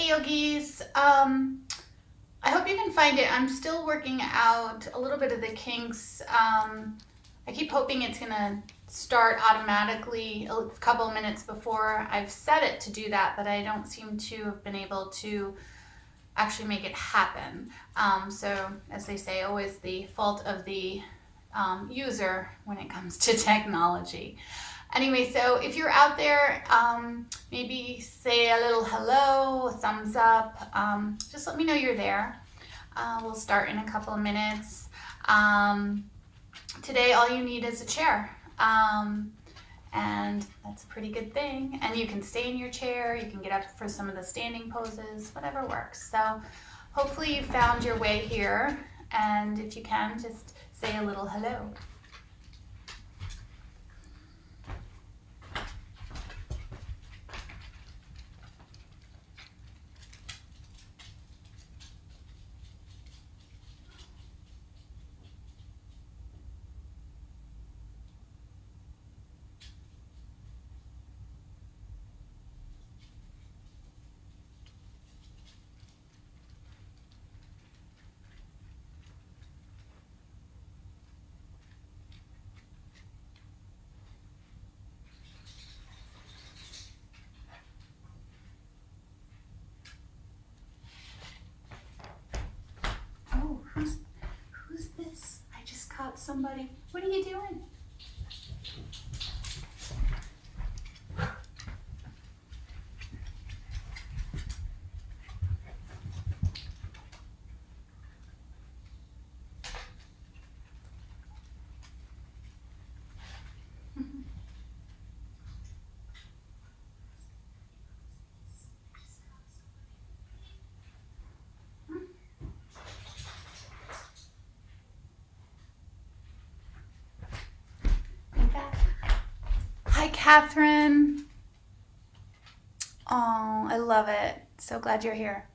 Hey yogis, I hope you can find it. I'm still working out a little bit of the kinks. I keep hoping it's gonna start automatically a couple minutes before I've set it to do that, but I don't seem to have been able to actually make it happen. So as they say, always the fault of the user when it comes to technology. Anyway, so if you're out there, maybe say a little hello, a thumbs up. Just let me know you're there. We'll start in a couple of minutes. Today, all you need is a chair. And that's a pretty good thing. And you can stay in your chair. You can get up for some of the standing poses, whatever works. So hopefully you found your way here. And if you can, just say a little hello. Oh, who's this? I just caught somebody. What are you doing? Hi, Catherine. Oh, I love it. So glad you're here.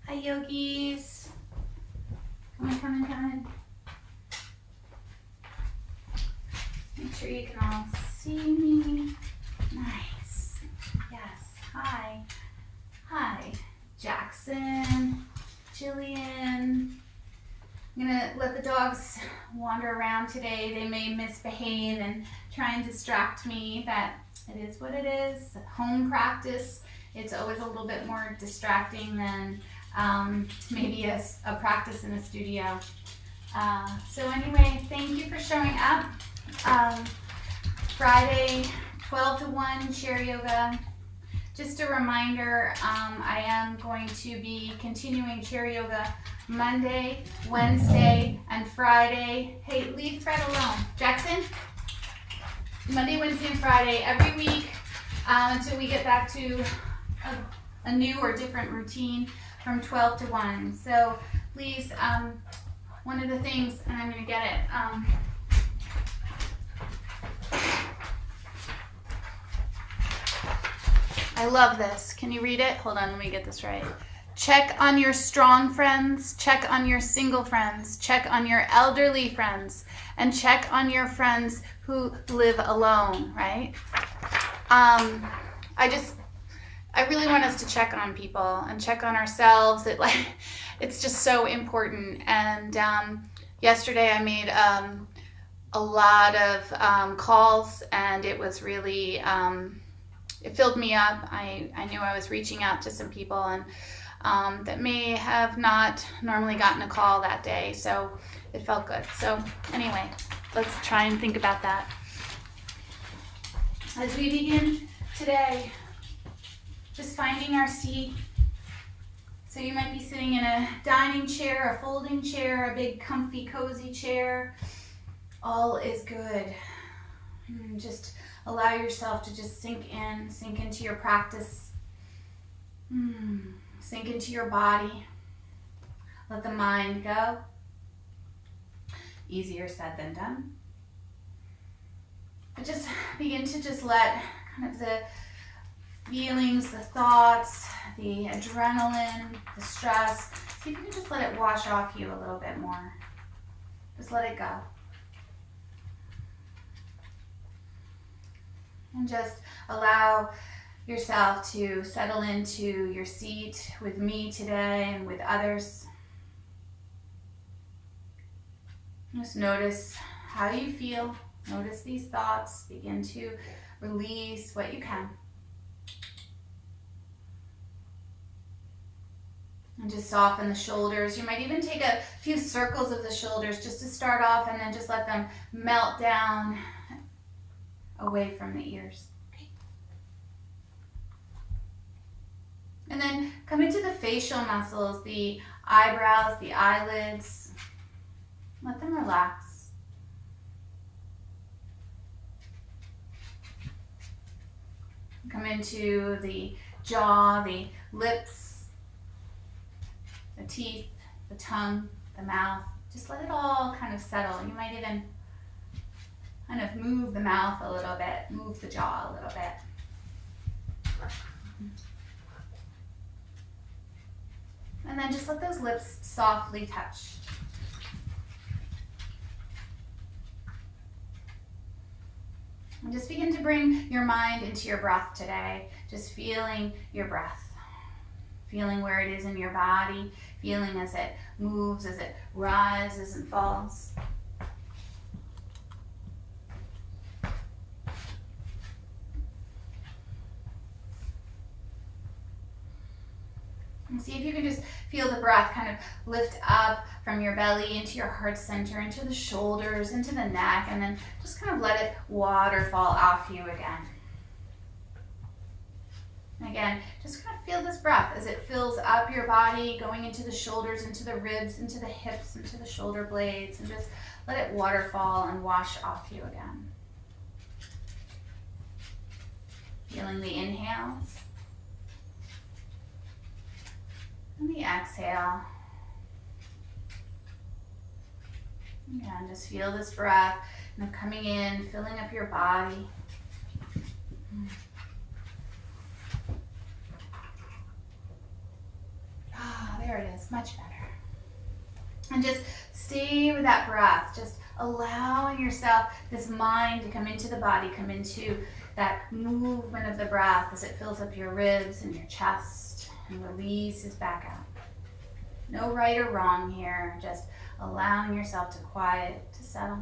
Hi, yogis. Come on. Make sure you can all see me. Nice. Yes. Hi. Hi, Jackson, Jillian. I'm gonna let the dogs wander around today. They may misbehave and try and distract me, but it is what it is. Home practice, it's always a little bit more distracting than maybe a practice in a studio. So anyway, thank you for showing up. Friday, 12 to 1, chair yoga. Just a reminder, I am going to be continuing chair yoga Monday, Wednesday, and Friday. Hey, leave Fred alone. Jackson? Monday, Wednesday, and Friday every week until we get back to a new or different routine from 12 to 1. So please, one of the things, and I'm going to get it, I love this. Can you read it? Hold on, let me get this right. Check on your strong friends, check on your single friends, check on your elderly friends, and check on your friends who live alone, right? I really want us to check on people and check on ourselves. It's just so important. And yesterday I made a lot of calls, and it was really, it filled me up. I knew I was reaching out to some people and that may have not normally gotten a call that day, so it felt good. So anyway, let's try and think about that. As we begin today, just finding our seat, So you might be sitting in a dining chair, a folding chair, a big comfy cozy chair. All is good. And just allow yourself to just sink into your practice. Sink into your body. Let the mind go. Easier said than done. But just begin to just let kind of the feelings, the thoughts, the adrenaline, the stress, see if you can just let it wash off you a little bit more. Just let it go. And just allow yourself to settle into your seat with me today and with others. Just notice how you feel. Notice these thoughts. Begin to release what you can. And just soften the shoulders. You might even take a few circles of the shoulders just to start off, and then just let them melt down away from the ears. Okay. And then come into the facial muscles, the eyebrows, the eyelids. Let them relax. Come into the jaw, the lips, the teeth, the tongue, the mouth. Just let it all kind of settle. You might even kind of move the mouth a little bit, move the jaw a little bit. And then just let those lips softly touch. And just begin to bring your mind into your breath today. Just feeling your breath. Feeling where it is in your body. Feeling as it moves, as it rises and falls. And see if you can just feel the breath kind of lift up from your belly into your heart center, into the shoulders, into the neck, and then just kind of let it waterfall off you again. And again, just kind of feel this breath as it fills up your body, going into the shoulders, into the ribs, into the hips, into the shoulder blades, and just let it waterfall and wash off you again. Feeling the inhales. And the exhale. Again, just feel this breath kind of coming in, filling up your body. Ah, there it is, much better. And just stay with that breath, just allowing yourself, this mind to come into the body, come into that movement of the breath as it fills up your ribs and your chest. And releases back out. No right or wrong here, just allowing yourself to quiet, to settle.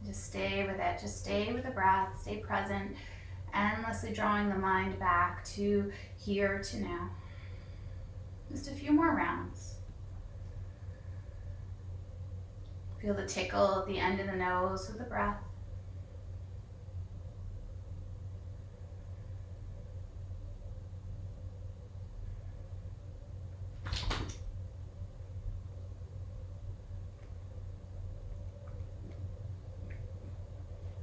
Just stay with it, just stay with the breath, stay present, endlessly drawing the mind back to here, to now. Just a few more rounds. Feel the tickle at the end of the nose with the breath.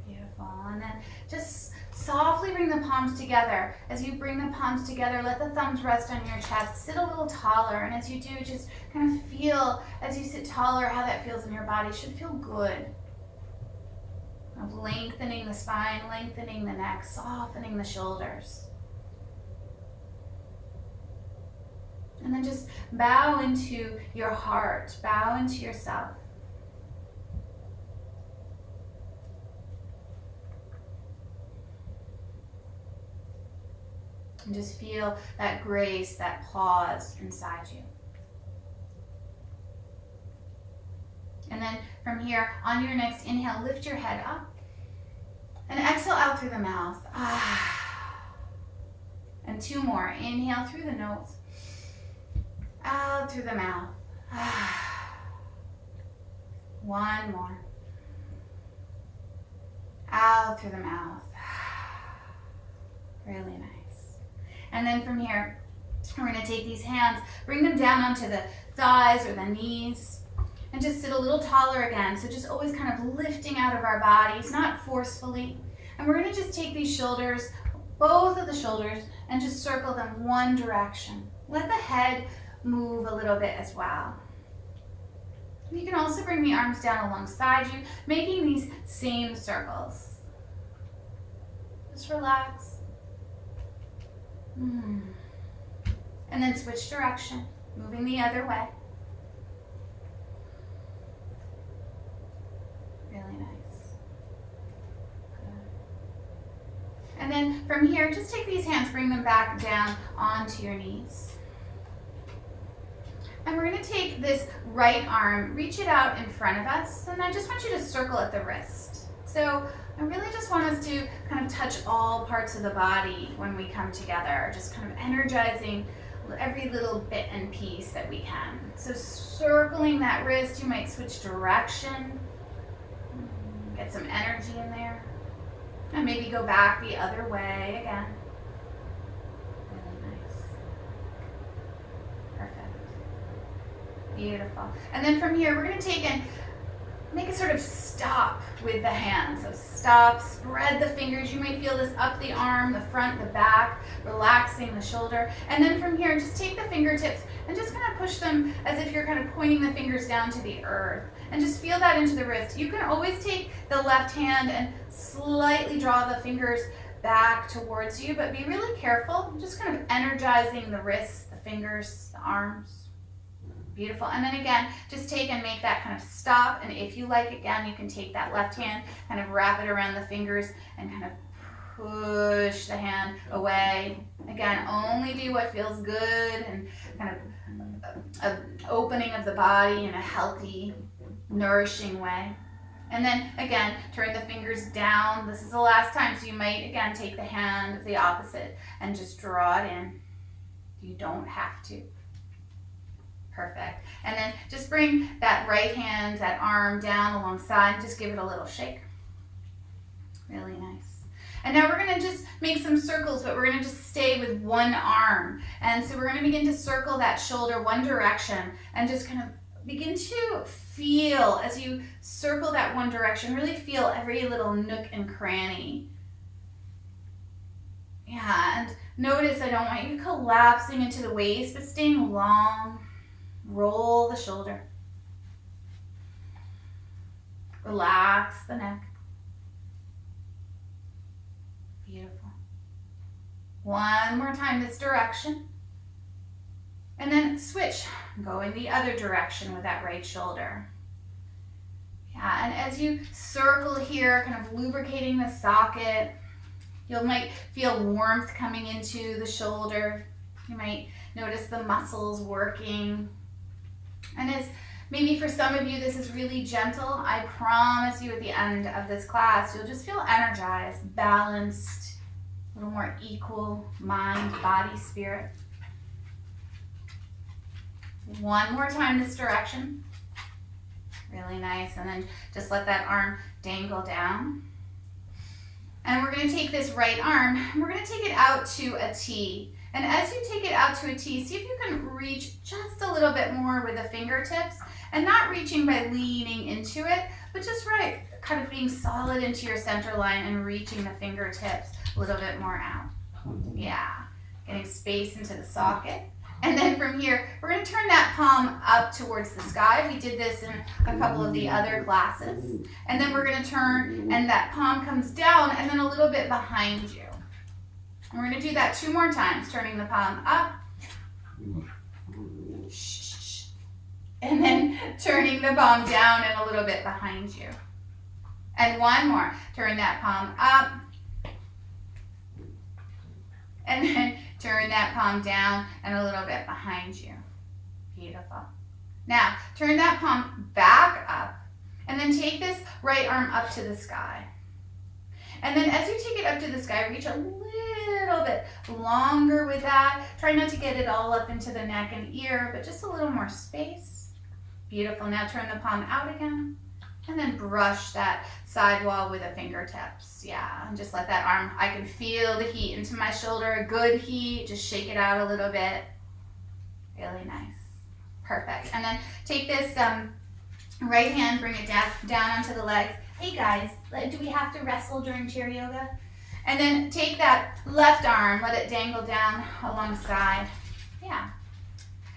Beautiful. And then just softly bring the palms together. As you bring the palms together, let the thumbs rest on your chest. Sit a little taller, and as you do, just kind of feel, as you sit taller, how that feels in your body. It should feel good. Of lengthening the spine, lengthening the neck, softening the shoulders. And then just bow into your heart, bow into yourself. And just feel that grace, that pause inside you. And then from here, on your next inhale, lift your head up. And exhale out through the mouth. And two more. Inhale through the nose. Out through the mouth. One more. Out through the mouth. Really nice. And then from here, we're going to take these hands, bring them down onto the thighs or the knees, and just sit a little taller again. So just always kind of lifting out of our bodies, not forcefully. And we're going to just take these shoulders, both of the shoulders, and just circle them one direction. Let the head move a little bit as well. You can also bring the arms down alongside you, making these same circles. Just relax. And then switch direction, moving the other way. Really nice. Good. And then from here, just take these hands, bring them back down onto your knees. And we're going to take this right arm, reach it out in front of us, and I just want you to circle at the wrist. So I really just want us to kind of touch all parts of the body when we come together, just kind of energizing every little bit and piece that we can. So circling that wrist, you might switch direction, get some energy in there, and maybe go back the other way again. Really nice. Perfect. Beautiful. And then from here, we're going to take and make a sort of stop with the hands. So stop, spread the fingers. You might feel this up the arm, the front, the back, relaxing the shoulder. And then from here, just take the fingertips and just kind of push them as if you're kind of pointing the fingers down to the earth. And just feel that into the wrist. You can always take the left hand and slightly draw the fingers back towards you, but be really careful. Just kind of energizing the wrists, the fingers, the arms. Beautiful. And then again, just take and make that kind of stop. And if you like, again, you can take that left hand, kind of wrap it around the fingers and kind of push the hand away. Again, only do what feels good and kind of an opening of the body in a healthy, nourishing way. And then again, turn the fingers down. This is the last time, so you might again take the hand of the opposite and just draw it in. You don't have to. Perfect. And then just bring that right hand, that arm down alongside and just give it a little shake. Really nice. And now we're going to just make some circles, but we're going to just stay with one arm. And so we're going to begin to circle that shoulder one direction and just kind of begin to feel as you circle that one direction, really feel every little nook and cranny. Yeah, and notice I don't want you collapsing into the waist, but staying long. Roll the shoulder. Relax the neck. Beautiful. One more time this direction. And then switch. Go in the other direction with that right shoulder. Yeah, and as you circle here, kind of lubricating the socket, you might feel warmth coming into the shoulder. You might notice the muscles working. And as maybe for some of you this is really gentle, I promise you at the end of this class, you'll just feel energized, balanced, a little more equal mind, body, spirit. One more time this direction. Really nice. And then just let that arm dangle down. And we're going to take this right arm and we're going to take it out to a T. And as you take it out to a T, see if you can reach just a little bit more with the fingertips and not reaching by leaning into it, but just right, kind of being solid into your center line and reaching the fingertips a little bit more out. Yeah, getting space into the socket. And then from here, we're going to turn that palm up towards the sky. We did this in a couple of the other classes. And then we're going to turn and that palm comes down and then a little bit behind you. And we're going to do that 2 more times, turning the palm up. And then turning the palm down and a little bit behind you. And one more. Turn that palm up. And then turn that palm down and a little bit behind you. Beautiful. Now, turn that palm back up. And then take this right arm up to the sky. And then as you take it up to the sky, reach a little bit longer with that. Try not to get it all up into the neck and ear, but just a little more space. Beautiful. Now turn the palm out again. And then brush that side wall with the fingertips. Yeah, and just let that arm, I can feel the heat into my shoulder, good heat. Just shake it out a little bit. Really nice. Perfect. And then take this right hand, bring it down onto the legs. Hey guys, do we have to wrestle during chair yoga? And then take that left arm, let it dangle down alongside. Yeah.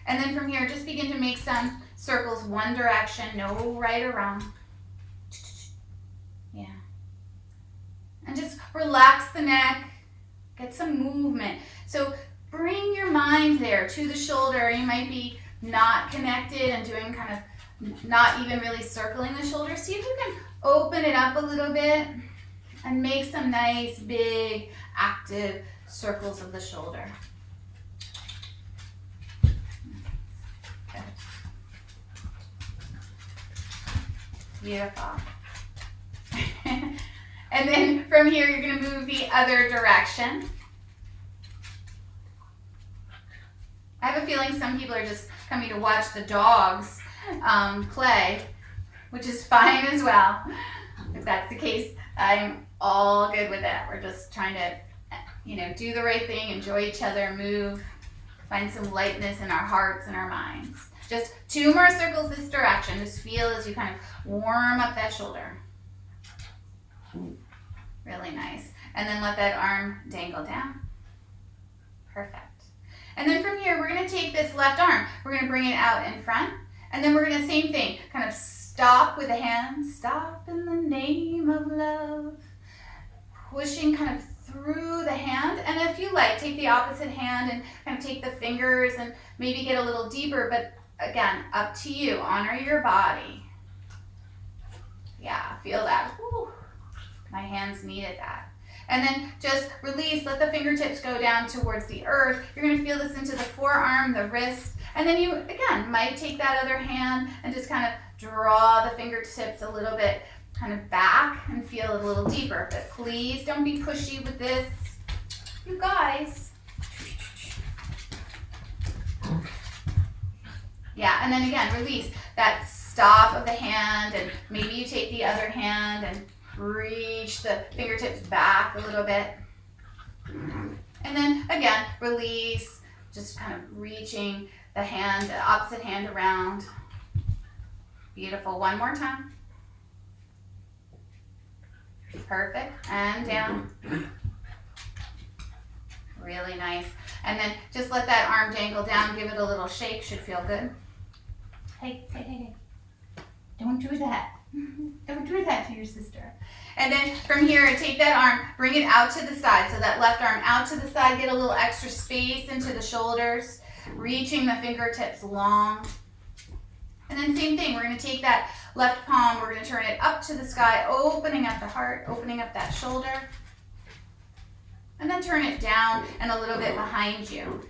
And then from here, just begin to make some circles one direction, no right or wrong. Yeah. And just relax the neck, get some movement. So bring your mind there to the shoulder. You might be not connected and doing kind of not even really circling the shoulder. See if you can open it up a little bit and make some nice, big, active circles of the shoulder. Good. Beautiful. And then from here, you're going to move the other direction. I have a feeling some people are just coming to watch the dogs play, which is fine as well. If that's the case, I'm all good with it. We're just trying to, do the right thing, enjoy each other, move, find some lightness in our hearts and our minds. Just 2 more circles this direction. Just feel as you kind of warm up that shoulder. Really nice. And then let that arm dangle down. Perfect. And then from here, we're going to take this left arm. We're going to bring it out in front. And then we're going to, same thing, kind of stop with the hand. Stop in the name of love. Pushing kind of through the hand. And if you like, take the opposite hand and kind of take the fingers and maybe get a little deeper. But again, up to you. Honor your body. Yeah, feel that. Whew. My hands needed that. And then just release, let the fingertips go down towards the earth. You're going to feel this into the forearm, the wrist. And then you, again, might take that other hand and just kind of draw the fingertips a little bit kind of back and feel it a little deeper. But please don't be pushy with this. You guys. Yeah, and then again, release that stop of the hand, and maybe you take the other hand and reach the fingertips back a little bit. And then again, release, just kind of reaching the hand, the opposite hand around. Beautiful. One more time. Perfect. And down. Really nice. And then just let that arm dangle down. Give it a little shake. Should feel good. Hey. Don't do that. Don't do that to your sister. And then from here, take that arm, bring it out to the side. So that left arm out to the side, get a little extra space into the shoulders, reaching the fingertips long. And then same thing, we're going to take that left palm, we're going to turn it up to the sky, opening up the heart, opening up that shoulder. And then turn it down and a little bit behind you.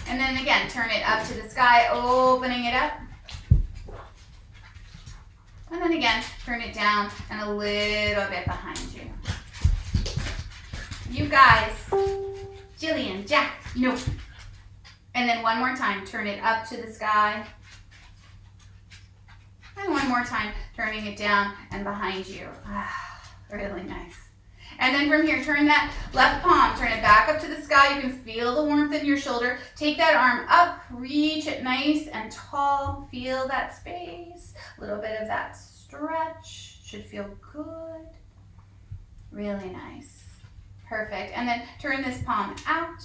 And then again, turn it up to the sky, opening it up. And then again, turn it down and a little bit behind you. You guys, Jillian, Jack, no. And then one more time, turn it up to the sky. And one more time, turning it down and behind you. Really nice. And then from here, turn that left palm, turn it back up to the sky. You can feel the warmth in your shoulder. Take that arm up, reach it nice and tall. Feel that space. A little bit of that stretch. Should feel good. Really nice. Perfect. And then turn this palm out.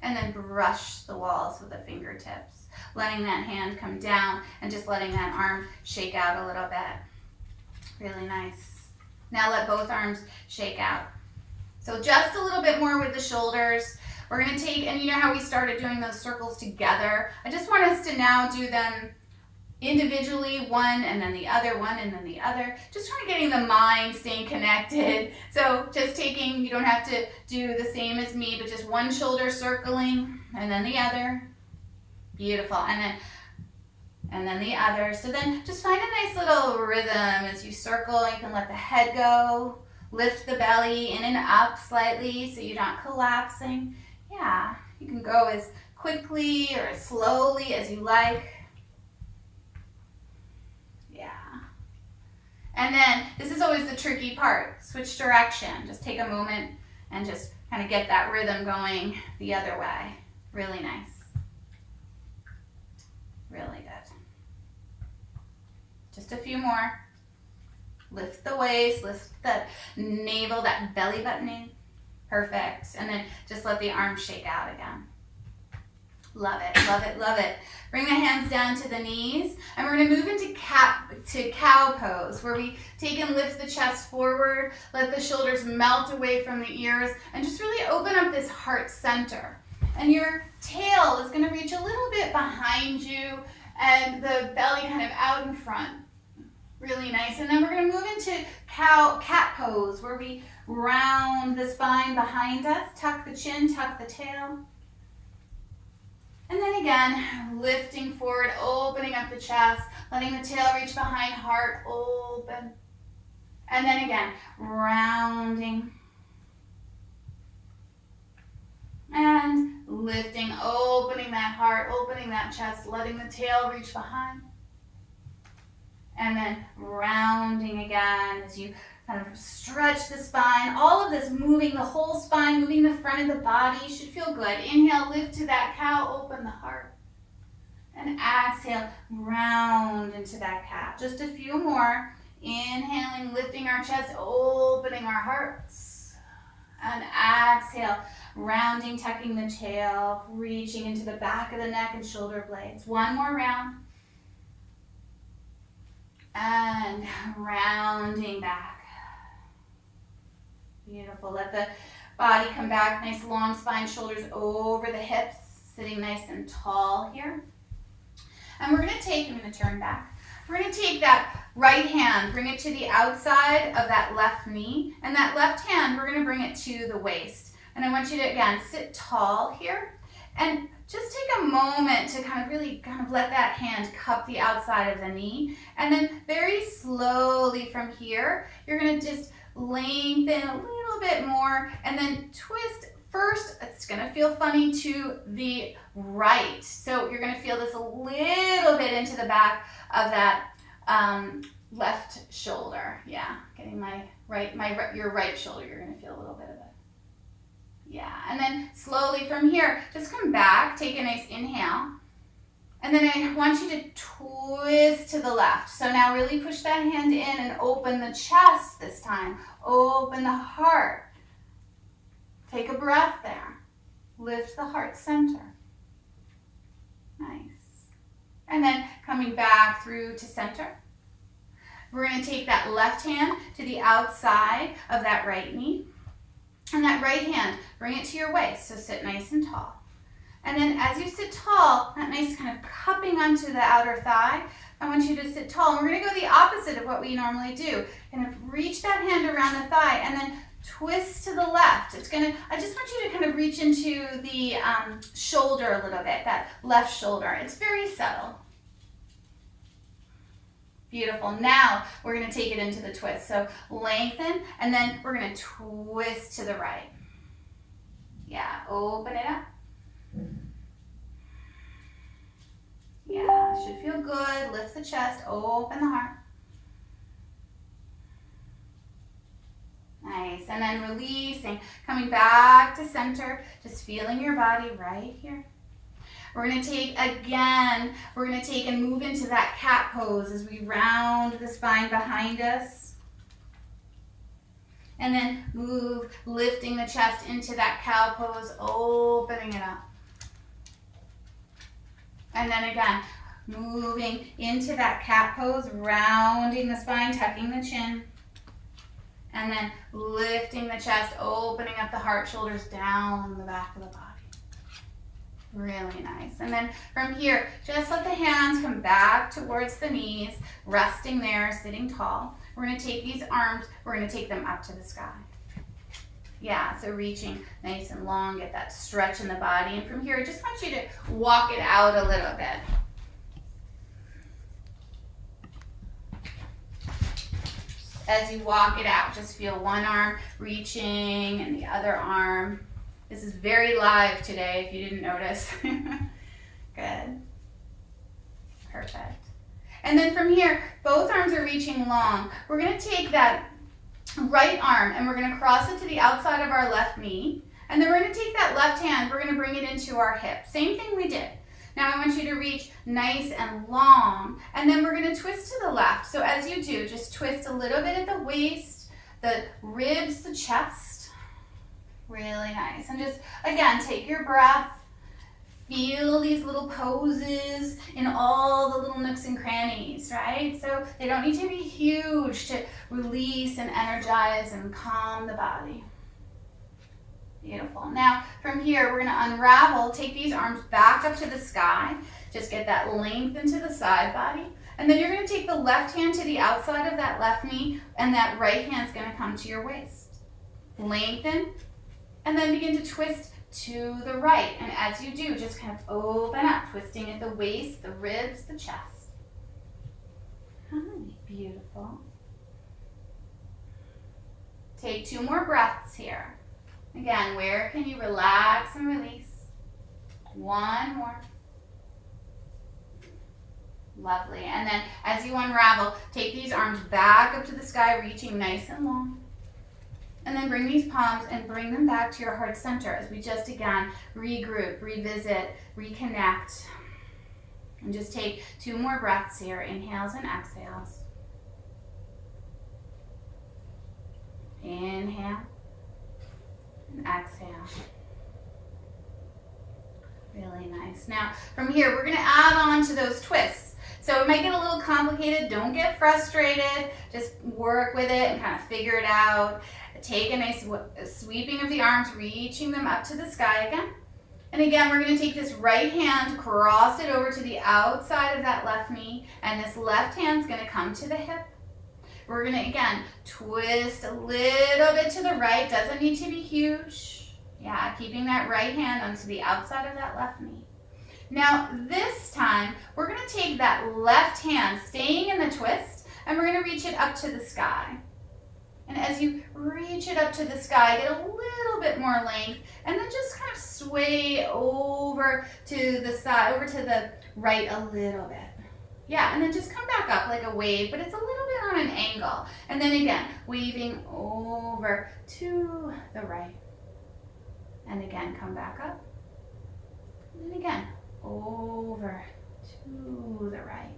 And then brush the walls with the fingertips. Letting that hand come down and just letting that arm shake out a little bit. Really nice. Now let both arms shake out. So just a little bit more with the shoulders. We're going to take, and you know how we started doing those circles together? I just want us to now do them individually, one and then the other, one and then the other. Just trying to getting the mind staying connected. So just taking, you don't have to do the same as me, but just one shoulder circling and then the other. Beautiful. And then the other. So then just find a nice little rhythm as you circle. You can let the head go. Lift the belly in and up slightly so you're not collapsing. Yeah, you can go as quickly or as slowly as you like. Yeah. And then this is always the tricky part. Switch direction. Just take a moment and just kind of get that rhythm going the other way. Really nice. Really good. Just a few more. Lift the waist, lift the navel, that belly button in. Perfect. And then just let the arms shake out again. Love it, love it, love it. Bring the hands down to the knees, and we're gonna move into cow pose, where we take and lift the chest forward, let the shoulders melt away from the ears, and just really open up this heart center. And your tail is gonna reach a little bit behind you, and the belly kind of out in front. Really nice. And then we're gonna move into cat pose, where we round the spine behind us, tuck the chin, tuck the tail. And then again, lifting forward, opening up the chest, letting the tail reach behind, heart open. And then again, rounding. And lifting, opening that heart, opening that chest, letting the tail reach behind. And then rounding again as you kind of stretch the spine. All of this moving the whole spine, moving the front of the body. You should feel good. Inhale, lift to that cow, open the heart. And exhale, round into that cat. Just a few more. Inhaling, lifting our chest, opening our hearts. And exhale, rounding, tucking the tail, reaching into the back of the neck and shoulder blades. One more round. And rounding back. Beautiful. Let the body come back. Nice long spine, shoulders over the hips. Sitting nice and tall here. And we're going to take, I'm going to turn back. We're going to take that right hand, bring it to the outside of that left knee. And that left hand, we're going to bring it to the waist. And I want you to, again, sit tall here. And just take a moment to really let that hand cup the outside of the knee. And then very slowly from here, you're going to just lengthen a little bit more and then twist. First, it's going to feel funny to the right. So you're going to feel this a little bit into the back of that left shoulder. Yeah, getting your right shoulder, you're going to feel a little bit of it. Yeah, and then slowly from here, just come back, take a nice inhale. And then I want you to twist to the left. So now really push that hand in and open the chest this time. Open the heart. Take a breath there. Lift the heart center. Nice. And then coming back through to center. We're going to take that left hand to the outside of that right knee. And that right hand, bring it to your waist, so sit nice and tall. And then as you sit tall, that nice kind of cupping onto the outer thigh, I want you to sit tall. And we're going to go the opposite of what we normally do. Kind of reach that hand around the thigh and then twist to the left. I just want you to kind of reach into the shoulder a little bit, that left shoulder. It's very subtle. Beautiful. Now we're going to take it into the twist. So lengthen, and then we're going to twist to the right. Yeah, open it up. Yeah, should feel good. Lift the chest, open the heart. Nice. And then releasing, coming back to center, just feeling your body right here. We're going to take and move into that cat pose as we round the spine behind us. And then move, lifting the chest into that cow pose, opening it up. And then again, moving into that cat pose, rounding the spine, tucking the chin. And then lifting the chest, opening up the heart, shoulders down the back of the body. Really nice. And then from here, just let the hands come back towards the knees, resting there, sitting tall. We're going to take these arms, we're going to take them up to the sky. Yeah, so reaching nice and long, get that stretch in the body. And from here, I just want you to walk it out a little bit. As you walk it out, just feel one arm reaching and the other arm This is very live today, if you didn't notice. Good. Perfect. And then from here, both arms are reaching long. We're going to take that right arm and we're going to cross it to the outside of our left knee. And then we're going to take that left hand, we're going to bring it into our hip. Same thing we did. Now I want you to reach nice and long. And then we're going to twist to the left. So as you do, just twist a little bit at the waist, the ribs, the chest. Really nice. And just, again, take your breath. Feel these little poses in all the little nooks and crannies, right? So they don't need to be huge to release and energize and calm the body. Beautiful. Now from here, we're going to unravel, take these arms back up to the sky. Just get that length into the side body. And then you're going to take the left hand to the outside of that left knee, and that right hand's going to come to your waist. Lengthen, and then begin to twist to the right. And as you do, just kind of open up, twisting at the waist, the ribs, the chest. Beautiful. Take 2 more breaths here. Again, where can you relax and release? 1 more. Lovely. And then as you unravel, take these arms back up to the sky, reaching nice and long. And then bring these palms and bring them back to your heart center as we just, again, regroup, revisit, reconnect. And just take 2 more breaths here, inhales and exhales. Inhale and exhale. Really nice. Now, from here, we're going to add on to those twists. So it might get a little complicated. Don't get frustrated. Just work with it and kind of figure it out. Take a nice sweeping of the arms, reaching them up to the sky again. And again, we're going to take this right hand, cross it over to the outside of that left knee, and this left hand's going to come to the hip. We're going to, again, twist a little bit to the right. Doesn't need to be huge. Yeah, keeping that right hand onto the outside of that left knee. Now, this time, we're going to take that left hand, staying in the twist, and we're going to reach it up to the sky. And as you reach it up to the sky, get a little bit more length, and then just kind of sway over to the side, over to the right a little bit. Yeah, and then just come back up like a wave, but it's a little bit on an angle. And then again, waving over to the right. And again, come back up. And then again, over to the right.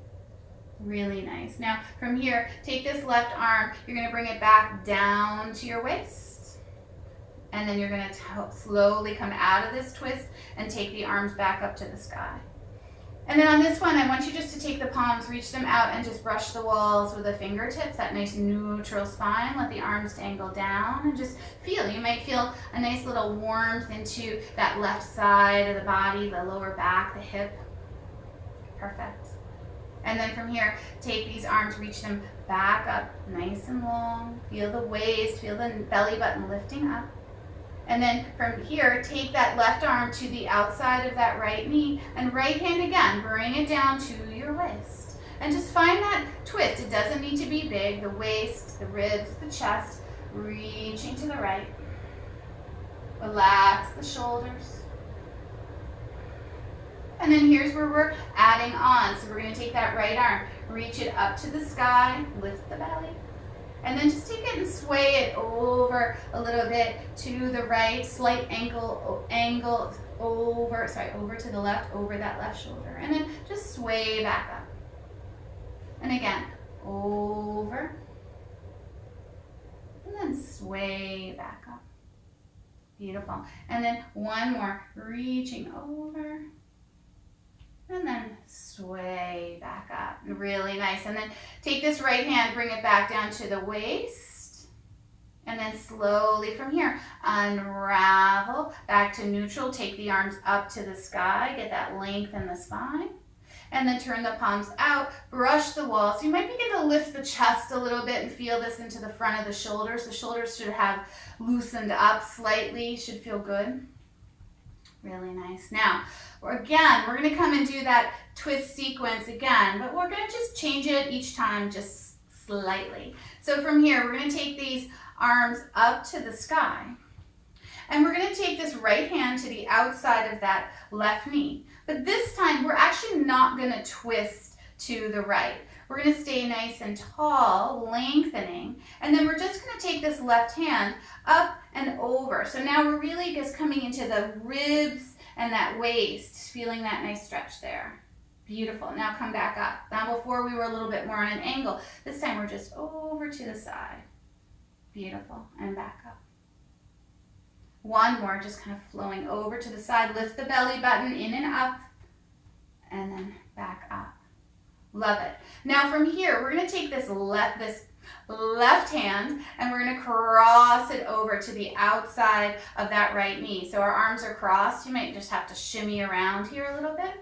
Really nice. Now from here, take this left arm, you're going to bring it back down to your waist. And then you're going to slowly come out of this twist and take the arms back up to the sky. And then on this one, I want you just to take the palms, reach them out, and just brush the walls with the fingertips, that nice neutral spine. Let the arms dangle down and just feel. You might feel a nice little warmth into that left side of the body, the lower back, the hip. Perfect. And then from here, take these arms, reach them back up, nice and long. Feel the waist, feel the belly button lifting up. And then from here, take that left arm to the outside of that right knee, and right hand again, bring it down to your waist. And just find that twist. It doesn't need to be big. The waist, the ribs, the chest, reaching to the right. Relax the shoulders. And then here's where we're adding on. So we're going to take that right arm, reach it up to the sky, lift the belly. And then just take it and sway it over a little bit to the right, slight angle over to the left, over that left shoulder. And then just sway back up. And again, over. And then sway back up. Beautiful. And then one more, reaching over. And then sway back up. Really nice. And then take this right hand, bring it back down to the waist. And then slowly from here, unravel back to neutral. Take the arms up to the sky. Get that length in the spine. And then turn the palms out. Brush the walls. You might begin to lift the chest a little bit and feel this into the front of the shoulders. The shoulders should have loosened up slightly. Should feel good. Really nice. Now, again, we're going to come and do that twist sequence again, but we're going to just change it each time just slightly. So from here, we're going to take these arms up to the sky. And we're going to take this right hand to the outside of that left knee. But this time, we're actually not going to twist to the right. We're going to stay nice and tall, lengthening. And then we're just going to take this left hand up and over. So now we're really just coming into the ribs and that waist, feeling that nice stretch there. Beautiful. Now come back up. Now before we were a little bit more on an angle. This time we're just over to the side. Beautiful. And back up. One more, just kind of flowing over to the side. Lift the belly button in and up. And then back up. Love it. Now from here, we're going to take this left hand and we're going to cross it over to the outside of that right knee. So our arms are crossed. You might just have to shimmy around here a little bit.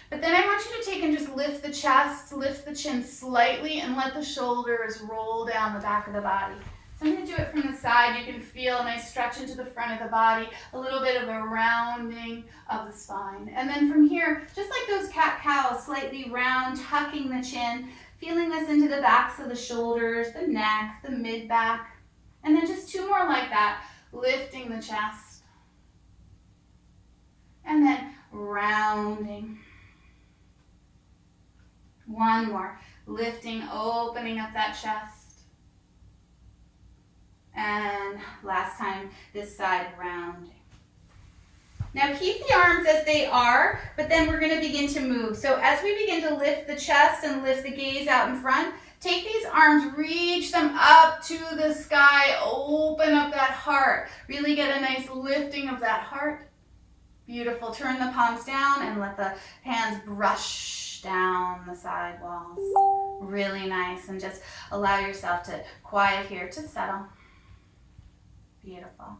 But then I want you to take and just lift the chest, lift the chin slightly, and let the shoulders roll down the back of the body. So I'm going to do it from the side. You can feel a nice stretch into the front of the body, a little bit of a rounding of the spine. And then from here, just like those cat-cows, slightly round, tucking the chin, feeling this into the backs of the shoulders, the neck, the mid-back. And then just two more like that, lifting the chest. And then rounding. One more, lifting, opening up that chest. And last time, this side, rounding. Now keep the arms as they are, but then we're going to begin to move. So as we begin to lift the chest and lift the gaze out in front, take these arms, reach them up to the sky, open up that heart. Really get a nice lifting of that heart. Beautiful. Turn the palms down and let the hands brush down the side walls. Really nice. And just allow yourself to quiet here, to settle. Beautiful.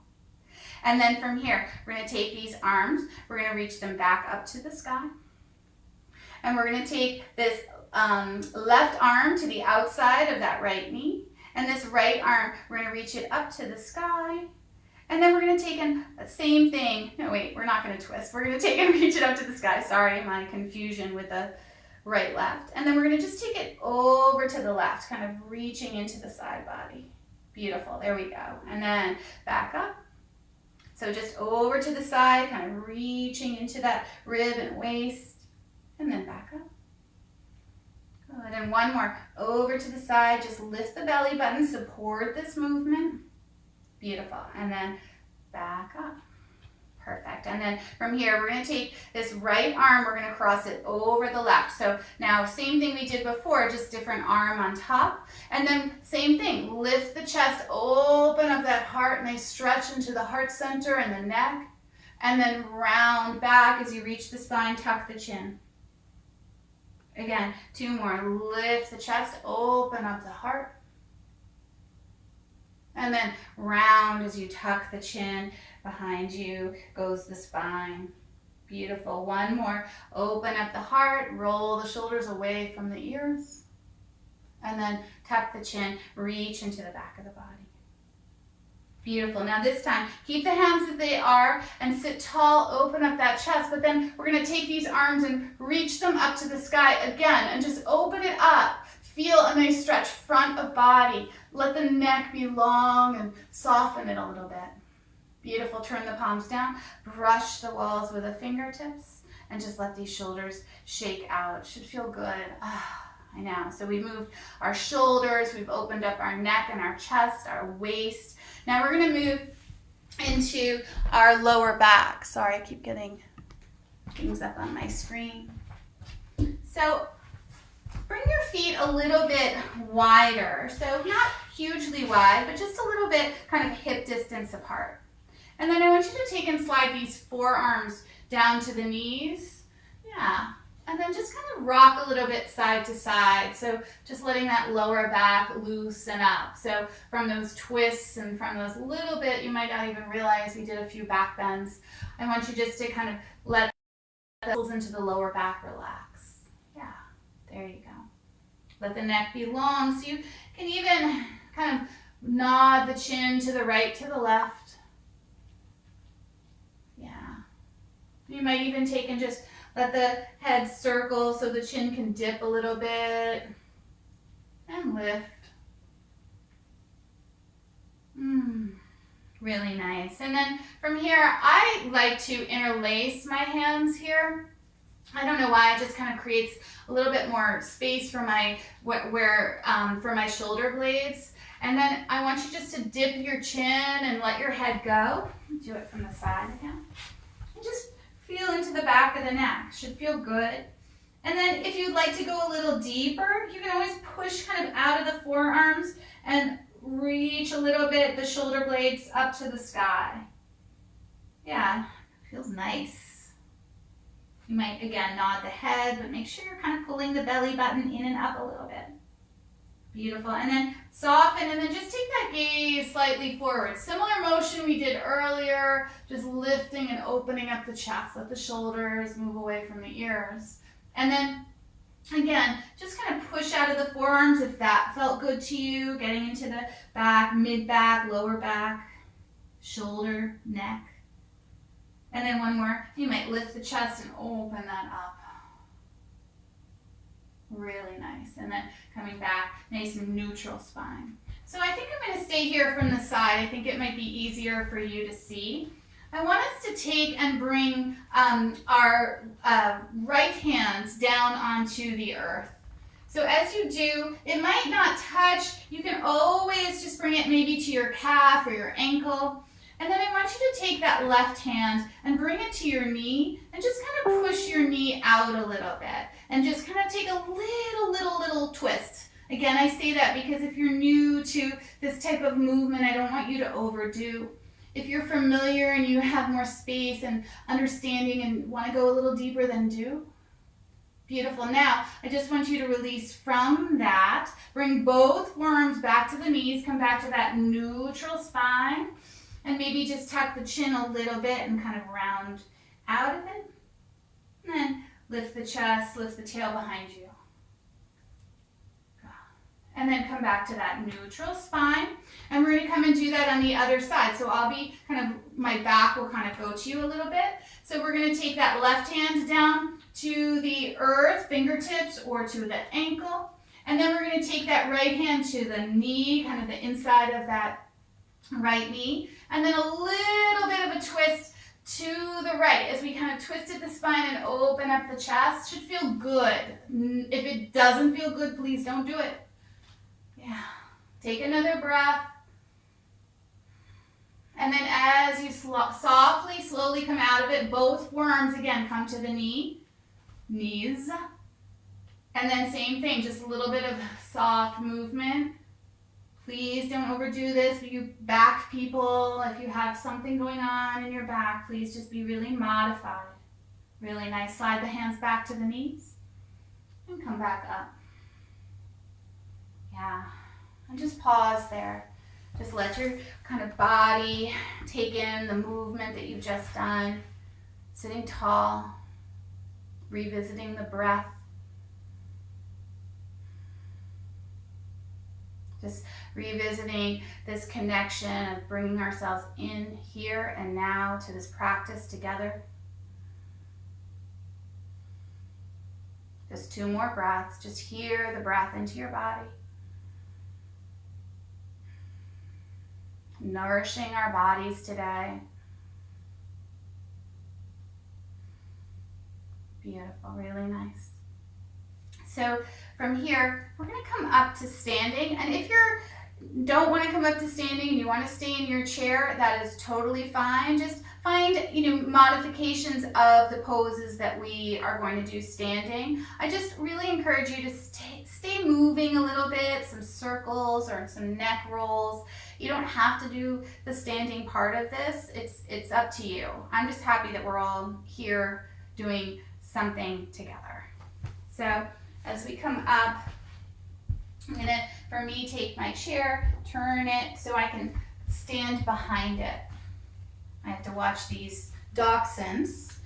And then from here, we're going to take these arms, we're going to reach them back up to the sky. And we're going to take this left arm to the outside of that right knee. And this right arm, we're going to reach it up to the sky. And then we're going to take in the same thing. No, wait, we're not going to twist. We're going to take and reach it up to the sky. Sorry, my confusion with the right, left. And then we're going to just take it over to the left, kind of reaching into the side body. Beautiful. There we go. And then back up. So just over to the side, kind of reaching into that rib and waist. And then back up. Good. And one more. Over to the side. Just lift the belly button. Support this movement. Beautiful. And then back up. Perfect. And then from here, we're going to take this right arm, we're going to cross it over the left. So now same thing we did before, just different arm on top. And then same thing, lift the chest, open up that heart, nice stretch into the heart center and the neck. And then round back as you reach the spine, tuck the chin. Again, two more. Lift the chest, open up the heart. And then round as you tuck the chin. Behind you goes the spine. Beautiful. One more. Open up the heart. Roll the shoulders away from the ears. And then tuck the chin. Reach into the back of the body. Beautiful. Now this time, keep the hands as they are and sit tall. Open up that chest. But then we're going to take these arms and reach them up to the sky again. And just open it up. Feel a nice stretch, front of body. Let the neck be long and soften it a little bit. Beautiful. Turn the palms down. Brush the walls with the fingertips. And just let these shoulders shake out. It should feel good. I know. So we moved our shoulders. We've opened up our neck and our chest, our waist. Now we're going to move into our lower back. Sorry, I keep getting things up on my screen. So bring your feet a little bit wider. So not hugely wide, but just a little bit kind of hip distance apart. And then I want you to take and slide these forearms down to the knees. Yeah. And then just kind of rock a little bit side to side. So just letting that lower back loosen up. So from those twists and from those little bit, you might not even realize we did a few back bends. I want you just to kind of let the muscles into the lower back relax. Yeah. There you go. Let the neck be long. So you can even kind of nod the chin to the right, to the left. Yeah. You might even take and just let the head circle so the chin can dip a little bit. And lift. Really nice. And then from here, I like to interlace my hands here. I don't know why, it just kind of creates a little bit more space for my for my shoulder blades. And then I want you just to dip your chin and let your head go. Do it from the side again. And just feel into the back of the neck. Should feel good. And then if you'd like to go a little deeper, you can always push kind of out of the forearms and reach a little bit the shoulder blades up to the sky. Yeah, feels nice. You might, again, nod the head, but make sure you're kind of pulling the belly button in and up a little bit. Beautiful. And then soften, and then just take that gaze slightly forward. Similar motion we did earlier, just lifting and opening up the chest. Let the shoulders move away from the ears. And then, again, just kind of push out of the forearms if that felt good to you, getting into the back, mid-back, lower back, shoulder, neck. And then one more, you might lift the chest and open that up. Really nice. And then coming back, nice and neutral spine. So I think I'm going to stay here from the side. I think it might be easier for you to see. I want us to take and bring our right hands down onto the earth. So as you do, it might not touch. You can always just bring it maybe to your calf or your ankle. And then I want you to take that left hand and bring it to your knee and just kind of push your knee out a little bit and just kind of take a little twist. Again, I say that because if you're new to this type of movement, I don't want you to overdo. If you're familiar and you have more space and understanding and want to go a little deeper, then do. Beautiful. Now, I just want you to release from that. Bring both forearms back to the knees. Come back to that neutral spine. And maybe just tuck the chin a little bit and kind of round out of it. And then lift the chest, lift the tail behind you. And then come back to that neutral spine. And we're going to come and do that on the other side. So I'll be kind of, my back will kind of go to you a little bit. So we're going to take that left hand down to the earth, fingertips, or to the ankle. And then we're going to take that right hand to the knee, kind of the inside of that right knee. And then a little bit of a twist to the right as we kind of twisted the spine and open up the chest. Should feel good. If it doesn't feel good, please don't do it. Yeah. Take another breath. And then as you softly, slowly come out of it, both forearms again come to the knees. And then same thing, just a little bit of soft movement. Please don't overdo this. You back people, if you have something going on in your back, please just be really modified. Really nice. Slide the hands back to the knees and come back up. Yeah, and just pause there. Just let your kind of body take in the movement that you've just done. Sitting tall, revisiting the breath. Just revisiting this connection of bringing ourselves in here and now to this practice together. Just 2 more breaths. Just hear the breath into your body. Nourishing our bodies today. Beautiful, really nice. So from here, we're going to come up to standing. And if you don't want to come up to standing and you want to stay in your chair, that is totally fine. Just find, modifications of the poses that we are going to do standing. I just really encourage you to stay moving a little bit, some circles or some neck rolls. You don't have to do the standing part of this. It's up to you. I'm just happy that we're all here doing something together. So as we come up, I'm going to, for me, take my chair, turn it so I can stand behind it. I have to watch these dachshunds.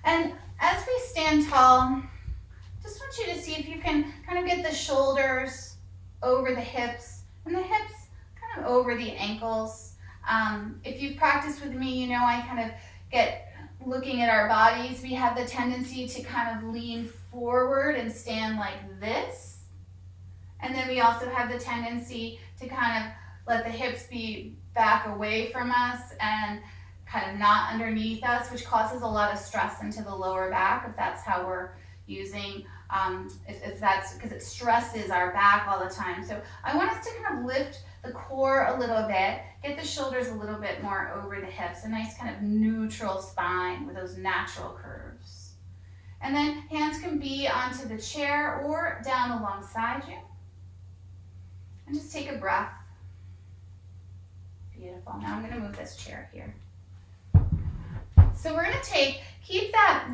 And as we stand tall, just want you to see if you can kind of get the shoulders over the hips and the hips kind of over the ankles. If you've practiced with me, you know I kind of get looking at our bodies. We have the tendency to kind of lean forward and stand like this. And then we also have the tendency to kind of let the hips be back away from us and kind of not underneath us, which causes a lot of stress into the lower back if that's how we're using, if that's because it stresses our back all the time. So I want us to kind of lift the core a little bit, get the shoulders a little bit more over the hips, a nice kind of neutral spine with those natural curves. And then hands can be onto the chair or down alongside you. And just take a breath. Beautiful. Now I'm going to move this chair here. So we're going to keep that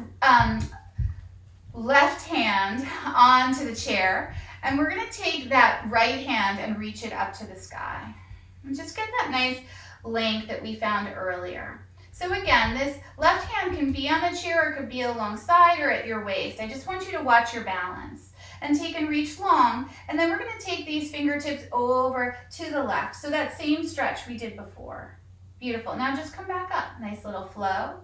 left hand onto the chair, and we're going to take that right hand and reach it up to the sky. And just get that nice length that we found earlier. So again, this left hand can be on the chair or it could be alongside or at your waist. I just want you to watch your balance and take and reach long. And then we're going to take these fingertips over to the left. So that same stretch we did before. Beautiful. Now just come back up. Nice little flow.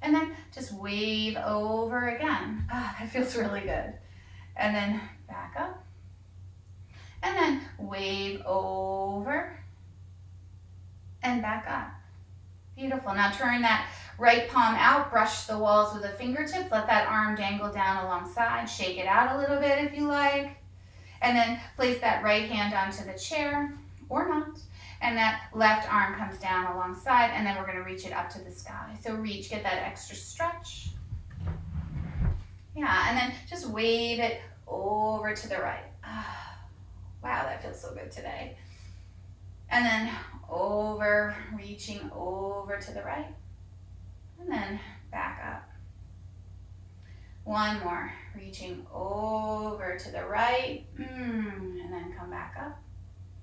And then just wave over again. Ah, that feels really good. And then back up. And then wave over and back up. Beautiful. Now turn that right palm out, brush the walls with the fingertips, let that arm dangle down alongside, shake it out a little bit if you like, and then place that right hand onto the chair, or not, and that left arm comes down alongside, and then we're going to reach it up to the sky. So reach, get that extra stretch. Yeah, and then just wave it over to the right. Ah, wow, that feels so good today. And then over, reaching over to the right. And then back up. One more, reaching over to the right. And then come back up.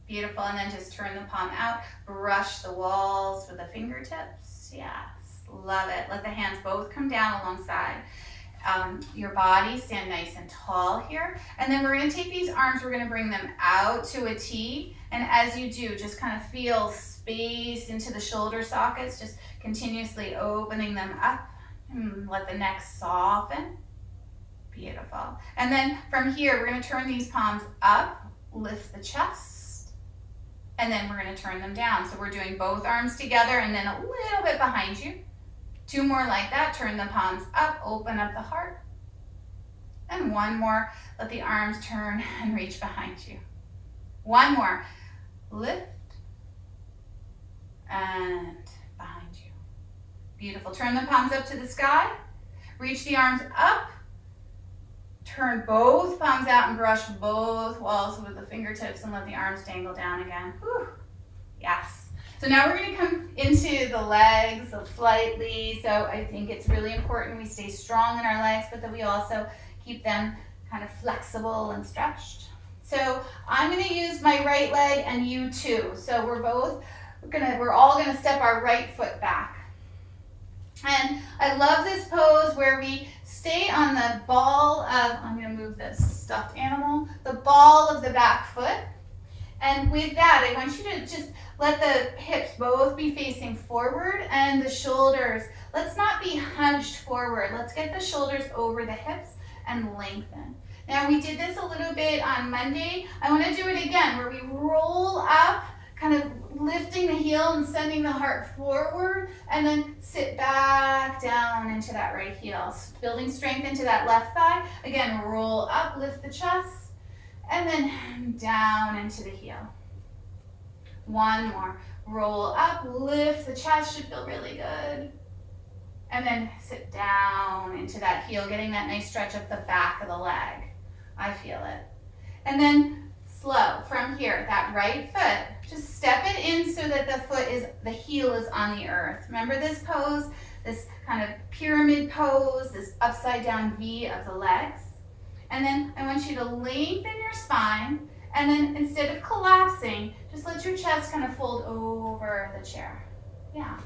Beautiful, and then just turn the palm out. Brush the walls with the fingertips. Yes, love it. Let the hands both come down alongside your body. Stand nice and tall here. And then we're going to take these arms, we're going to bring them out to a T. And as you do, just kind of feel space into the shoulder sockets, just continuously opening them up. And let the neck soften. Beautiful. And then from here, we're going to turn these palms up, lift the chest, and then we're going to turn them down. So we're doing both arms together and then a little bit behind you. Two more like that. Turn the palms up, open up the heart. And one more. Let the arms turn and reach behind you. One more. Lift and behind you. Beautiful. Turn the palms up to the sky. Reach the arms up. Turn both palms out and brush both walls with the fingertips and let the arms dangle down again. Whew. Yes. So now we're going to come into the legs slightly. So I think it's really important we stay strong in our legs, but that we also keep them kind of flexible and stretched. So I'm going to use my right leg and you too. So we're all going to step our right foot back. And I love this pose where we stay on the ball of, I'm going to move this stuffed animal, the ball of the back foot. And with that, I want you to just let the hips both be facing forward and the shoulders, let's not be hunched forward. Let's get the shoulders over the hips and lengthen. Now we did this a little bit on Monday. I want to do it again where we roll up, kind of lifting the heel and sending the heart forward, and then sit back down into that right heel. Building strength into that left thigh. Again, roll up, lift the chest, and then down into the heel. One more. Roll up, lift the chest, should feel really good. And then sit down into that heel, getting that nice stretch up the back of the leg. I feel it. And then slow from here, that right foot, just step it in so that the heel is on the earth. Remember this pose, this kind of pyramid pose, this upside down V of the legs. And then I want you to lengthen your spine, and then instead of collapsing, just let your chest kind of fold over the chair. Yeah.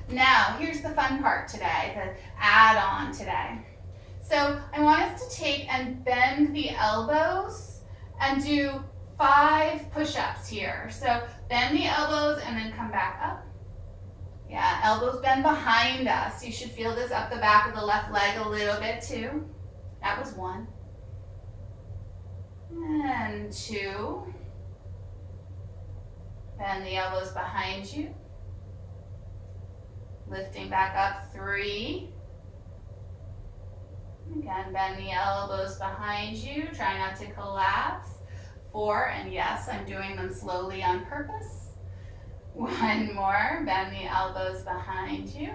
Now, here's the fun part today, the add-on today. So I want us to take and bend the elbows and do 5 push-ups here. So bend the elbows and then come back up. Yeah, elbows bend behind us. You should feel this up the back of the left leg a little bit too. That was 1. And 2. Bend the elbows behind you. Lifting back up, 3. Again, bend the elbows behind you. Try not to collapse. 4, and yes, I'm doing them slowly on purpose. 1 more, bend the elbows behind you.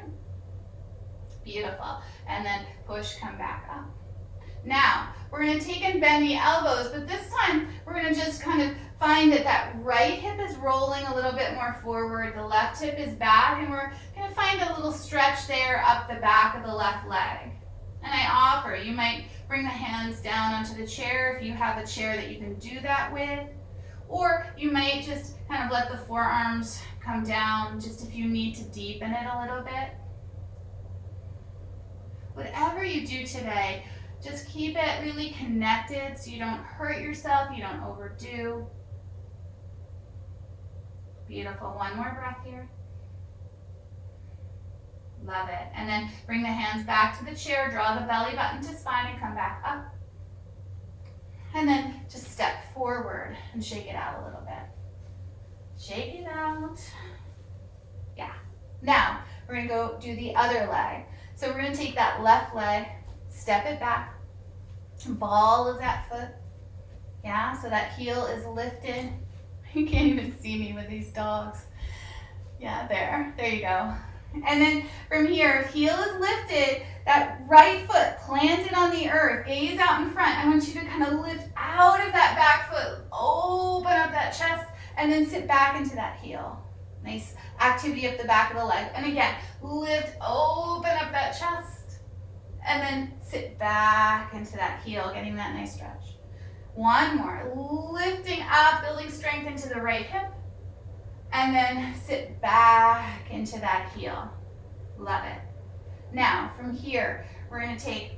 Beautiful. And then push, come back up. Now, we're going to take and bend the elbows, but this time we're going to just kind of find that that right hip is rolling a little bit more forward, the left hip is back, and we're going to find a little stretch there up the back of the left leg. And I offer, you might bring the hands down onto the chair if you have a chair that you can do that with, or you might just kind of let the forearms come down just if you need to deepen it a little bit. Whatever you do today, just keep it really connected so you don't hurt yourself, you don't overdo. Beautiful. 1 more breath here. Love it. And then bring the hands back to the chair, draw the belly button to spine and come back up. And then just step forward and shake it out a little bit. Shake it out. Yeah. Now, we're going to go do the other leg. So we're going to take that left leg, step it back, ball of that foot. Yeah, so that heel is lifted. You can't even see me with these dogs. Yeah, there you go. And then from here, heel is lifted, that right foot planted on the earth, gaze out in front. I want you to kind of lift out of that back foot, open up that chest, and then sit back into that heel. Nice activity up the back of the leg. And again, lift, open up that chest, and then sit back into that heel, getting that nice stretch. 1 more, lifting up, building strength into the right hip, and then sit back into that heel. Love it. Now, from here, we're going to take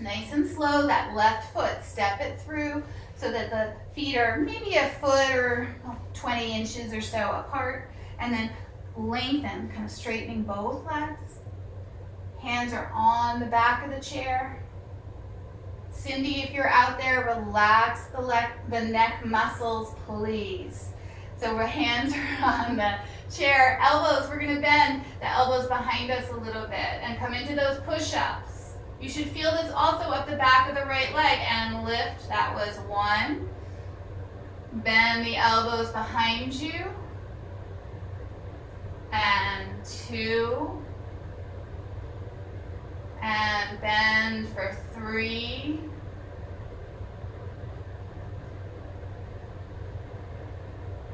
nice and slow that left foot, step it through so that the feet are maybe a foot or 20 inches or so apart, and then lengthen, kind of straightening both legs. Hands are on the back of the chair. Cindy, if you're out there, relax the neck muscles, please. So our hands are on the chair. Elbows, we're going to bend the elbows behind us a little bit and come into those push-ups. You should feel this also up the back of the right leg and lift. That was 1. Bend the elbows behind you. And 2. And bend for 3.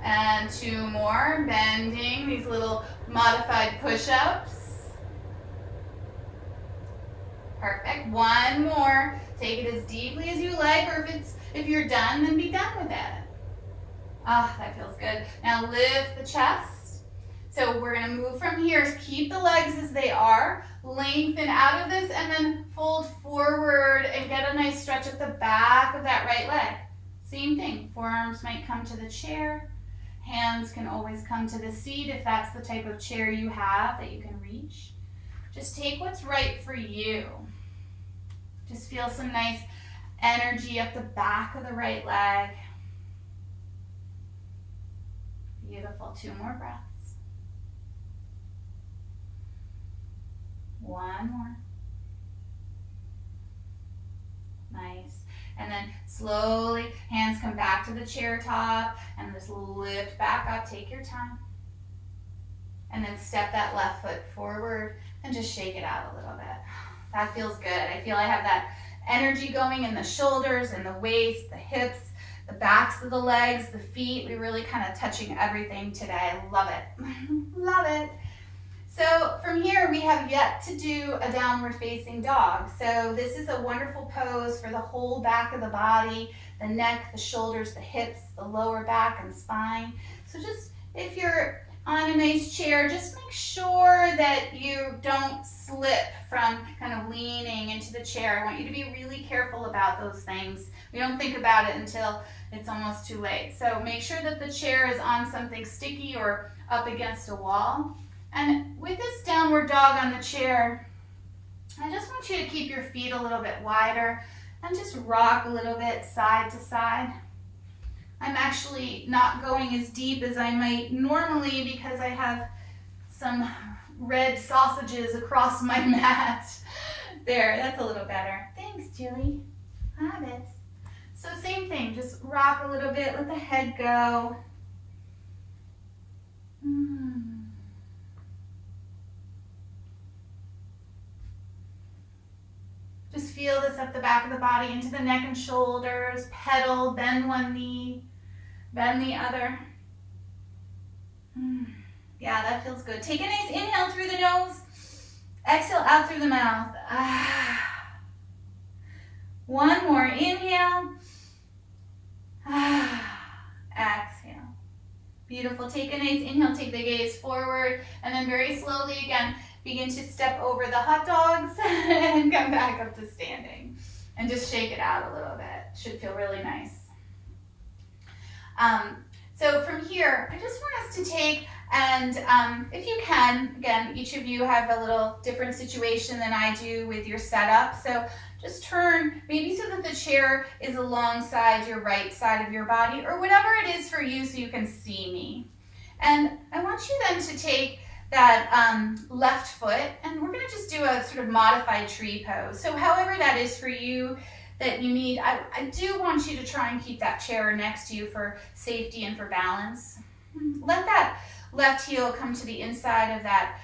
And 2 more, bending these little modified push-ups. Perfect. 1 more. Take it as deeply as you like, or if you're done, then be done with it. Ah, that feels good. Now lift the chest. So we're going to move from here. Keep the legs as they are. Lengthen out of this and then fold forward and get a nice stretch at the back of that right leg. Same thing. Forearms might come to the chair. Hands can always come to the seat if that's the type of chair you have that you can reach. Just take what's right for you. Just feel some nice energy up the back of the right leg. Beautiful. 2 more breaths. 1 more. Nice. And then slowly, hands come back to the chair top and just lift back up. Take your time. And then step that left foot forward and just shake it out a little bit. That feels good. I feel I have that energy going in the shoulders and the waist, the hips, the backs of the legs, the feet. We're really kind of touching everything today. I love it. Love it. So from here, we have yet to do a downward facing dog. So this is a wonderful pose for the whole back of the body, the neck, the shoulders, the hips, the lower back and spine. So just if you're on a nice chair, just make sure that you don't slip from kind of leaning into the chair. I want you to be really careful about those things. We don't think about it until it's almost too late. So make sure that the chair is on something sticky or up against a wall. And with this downward dog on the chair, I just want you to keep your feet a little bit wider and just rock a little bit side to side. I'm actually not going as deep as I might normally because I have some red sausages across my mat. There, that's a little better. Thanks, Julie. Have it. So same thing, just rock a little bit, let the head go. Just feel this up the back of the body, into the neck and shoulders, pedal, bend one knee, bend the other. Yeah, that feels good. Take a nice inhale through the nose, exhale out through the mouth. One more inhale. Exhale. Beautiful. Take a nice inhale, take the gaze forward, and then very slowly again, begin to step over the hot dogs and come back up to standing. And just shake it out a little bit. Should feel really nice. So from here, I just want us to take and if you can, again, each of you have a little different situation than I do with your setup. So just turn maybe so that the chair is alongside your right side of your body or whatever it is for you so you can see me. And I want you then to take that left foot and we're going to just do a sort of modified tree pose. So however that is for you that you need, I do want you to try and keep that chair next to you for safety and for balance. Let that left heel come to the inside of that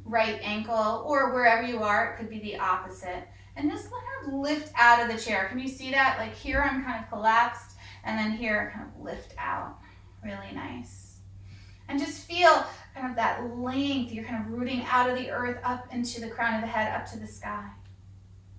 right ankle or wherever you are, it could be the opposite. And just kind of lift out of the chair. Can you see that? Like here I'm kind of collapsed and then here kind of lift out. Really nice. And just feel kind of that length. You're kind of rooting out of the earth up into the crown of the head, up to the sky.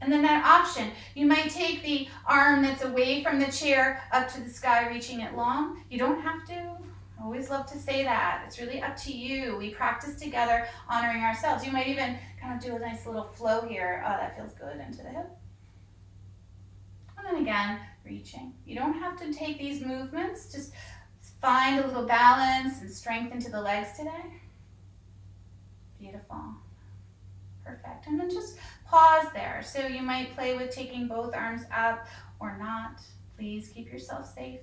And then that option, you might take the arm that's away from the chair up to the sky, reaching it long. You don't have to. I always love to say that. It's really up to you. We practice together, honoring ourselves. You might even kind of do a nice little flow here. Oh, that feels good into the hip. And then again, reaching. You don't have to take these movements. Just find a little balance and strength into the legs today. Beautiful. Perfect. And then just pause there. So you might play with taking both arms up or not. Please keep yourself safe.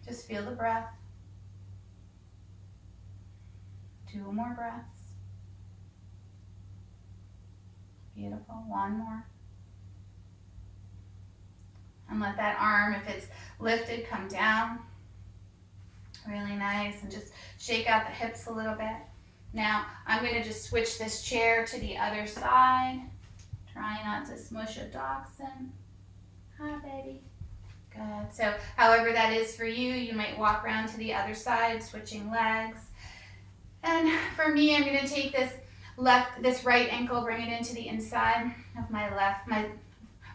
Just feel the breath. 2 more breaths. Beautiful. 1 more. And let that arm, if it's lifted, come down. Really nice. And just shake out the hips a little bit. Now, I'm going to just switch this chair to the other side. Try not to smush a dachshund. Hi, baby. Good. So, however that is for you, you might walk around to the other side, switching legs. And for me, I'm going to take this right ankle, bring it into the inside of my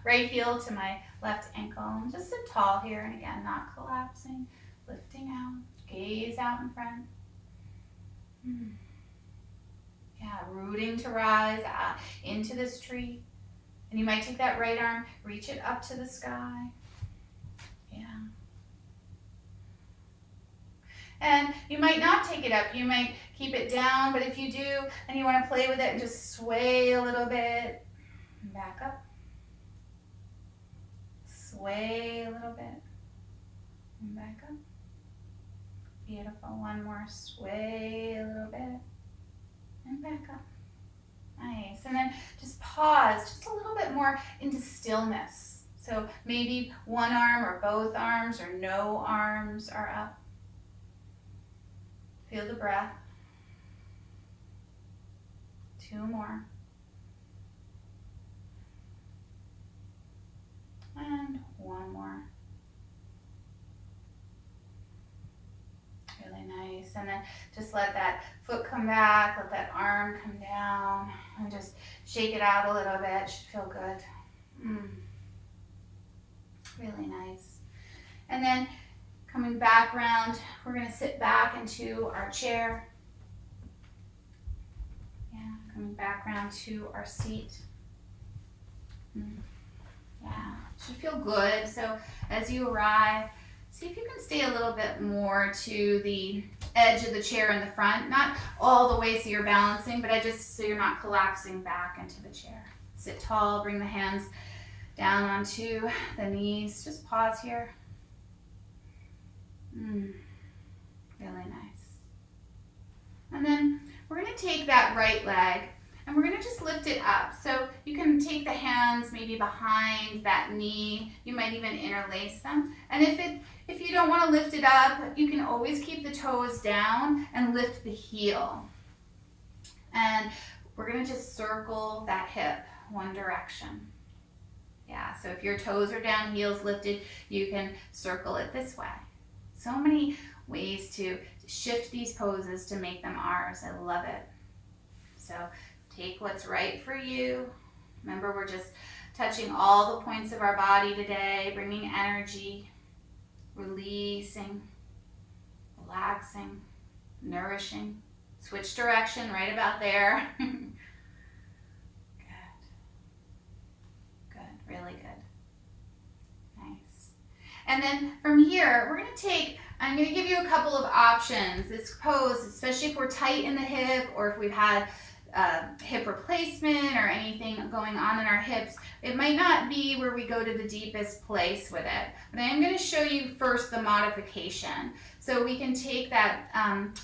right heel to my left ankle. And just sit tall here, and again, not collapsing, lifting out, gaze out in front. Yeah, rooting to rise into this tree. And you might take that right arm, reach it up to the sky. Yeah. And you might not take it up. You might keep it down, but if you do, and you want to play with it and just sway a little bit, back up. Sway a little bit, and back up. Beautiful. 1 more. Sway a little bit. And back up. Nice. And then just pause just a little bit more into stillness. So maybe one arm or both arms or no arms are up. Feel the breath. 2 more. And 1 more. Really nice. And then just let that foot come back, let that arm come down, and just shake it out a little bit. Should feel good. Really nice. And then coming back around, we're going to sit back into our chair. Yeah, coming back around to our seat. Yeah, should feel good. So as you arrive, see if you can stay a little bit more to the edge of the chair in the front. Not all the way so you're balancing, but so you're not collapsing back into the chair. Sit tall, bring the hands down onto the knees. Just pause here. Really nice. And then we're going to take that right leg and we're going to just lift it up. So you can take the hands maybe behind that knee. You might even interlace them. And if you don't want to lift it up, you can always keep the toes down and lift the heel. And we're going to just circle that hip one direction. Yeah, so if your toes are down, heels lifted, you can circle it this way. So many ways to shift these poses to make them ours. I love it. So take what's right for you. Remember, we're just touching all the points of our body today, bringing energy, releasing, relaxing, nourishing. Switch direction right about there. Good. Good, really good. Nice. And then from here, we're going to take, I'm going to give you a couple of options. This pose, especially if we're tight in the hip or if we've had hip replacement or anything going on in our hips, it might not be where we go to the deepest place with it. But I am going to show you first the modification. So we can take that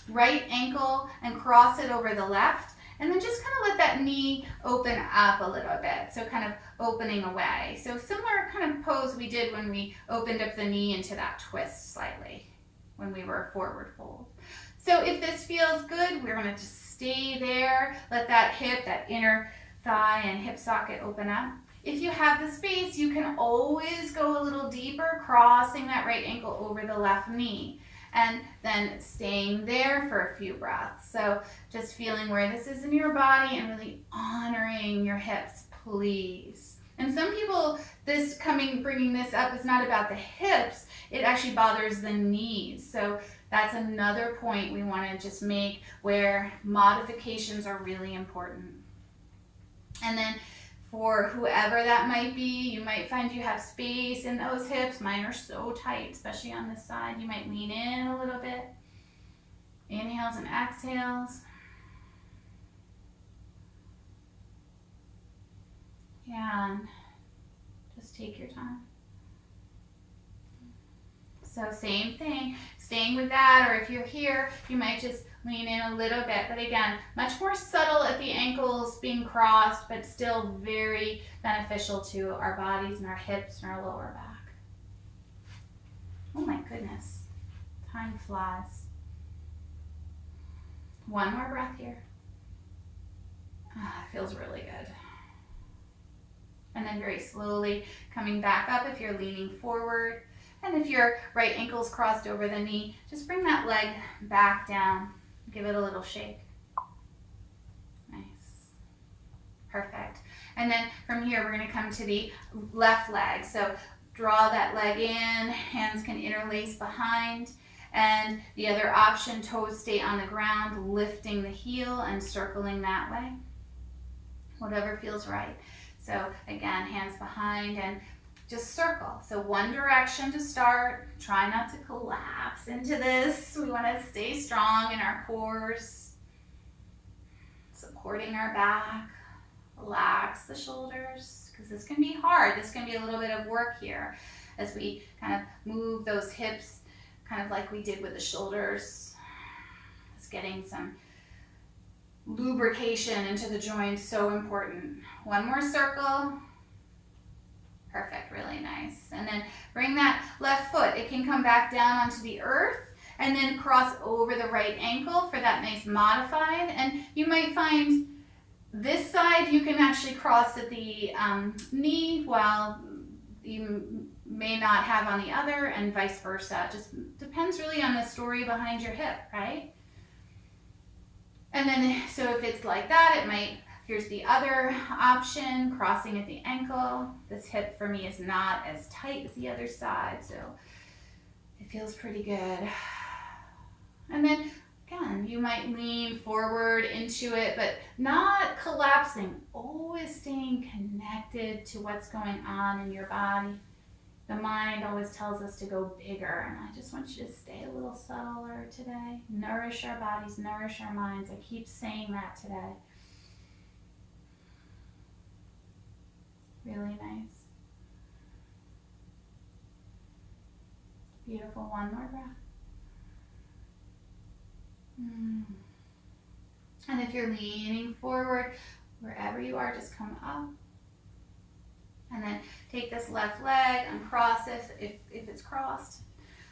right ankle and cross it over the left, and then just kind of let that knee open up a little bit. So kind of opening away. So similar kind of pose we did when we opened up the knee into that twist slightly when we were forward fold. So if this feels good, we're going to just stay there. Let that hip, that inner thigh and hip socket open up. If you have the space, you can always go a little deeper, crossing that right ankle over the left knee. And then staying there for a few breaths. So just feeling where this is in your body and really honoring your hips, please. And some people, bringing this up is not about the hips, it actually bothers the knees. So that's another point we want to just make where modifications are really important. And then for whoever that might be, you might find you have space in those hips. Mine are so tight, especially on this side. You might lean in a little bit. Inhales and exhales. Yeah, and just take your time. So same thing, staying with that, or if you're here, you might just lean in a little bit. But again, much more subtle at the ankles being crossed, but still very beneficial to our bodies and our hips and our lower back. Oh my goodness, time flies. One more breath here. It feels really good. And then very slowly coming back up if you're leaning forward. And if your right ankle's crossed over the knee, just bring that leg back down. Give it a little shake. Nice. Perfect. And then from here, we're going to come to the left leg. So draw that leg in. Hands can interlace behind. And the other option, toes stay on the ground, lifting the heel and circling that way. Whatever feels right. So again, hands behind and just circle. So one direction to start. Try not to collapse into this. We want to stay strong in our cores. Supporting our back. Relax the shoulders because this can be hard. This can be a little bit of work here as we kind of move those hips kind of like we did with the shoulders. It's getting some lubrication into the joints, so important. One more circle. Perfect, really nice. And then bring that left foot. It can come back down onto the earth and then cross over the right ankle for that nice modified. And you might find this side you can actually cross at the knee while you may not have on the other, and vice versa. Just depends really on the story behind your hip, right? And then, so if it's like that, it might, here's the other option, crossing at the ankle. This hip for me is not as tight as the other side, so it feels pretty good. And then, again, you might lean forward into it, but not collapsing, always staying connected to what's going on in your body. The mind always tells us to go bigger, and I just want you to stay a little subtler today. Nourish our bodies, nourish our minds. I keep saying that today. Really nice. Beautiful. One more breath. And if you're leaning forward, wherever you are, just come up. And then take this left leg, uncross it if it's crossed.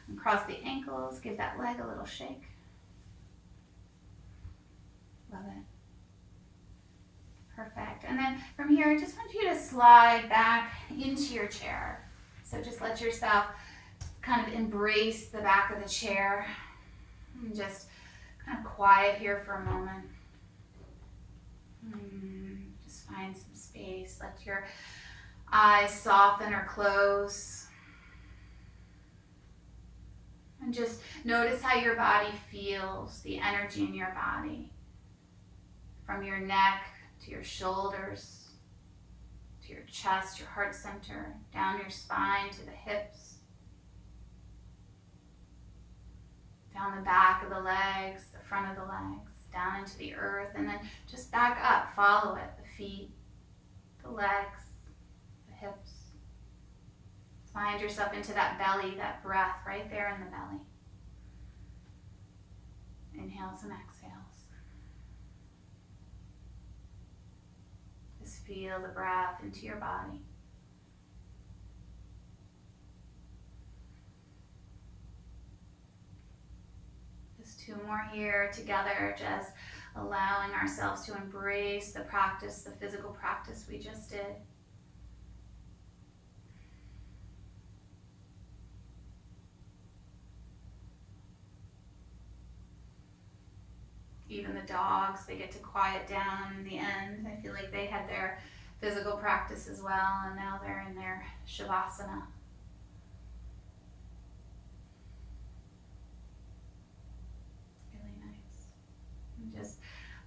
And cross the ankles, give that leg a little shake. Love it. Perfect. And then from here, I just want you to slide back into your chair. So just let yourself kind of embrace the back of the chair. And just kind of quiet here for a moment. Just find some space. Let your eyes soften or close. And just notice how your body feels, the energy in your body. From your neck to your shoulders, to your chest, your heart center, down your spine to the hips, down the back of the legs, the front of the legs, down into the earth, and then just back up, follow it, the feet, the legs, the hips. Find yourself into that belly, that breath right there in the belly. Inhales and exhales. Just feel the breath into your body. Just two more here together, just allowing ourselves to embrace the practice, the physical practice we just did. Even the dogs, they get to quiet down in the end. I feel like they had their physical practice as well, and now they're in their Shavasana. Really nice. And just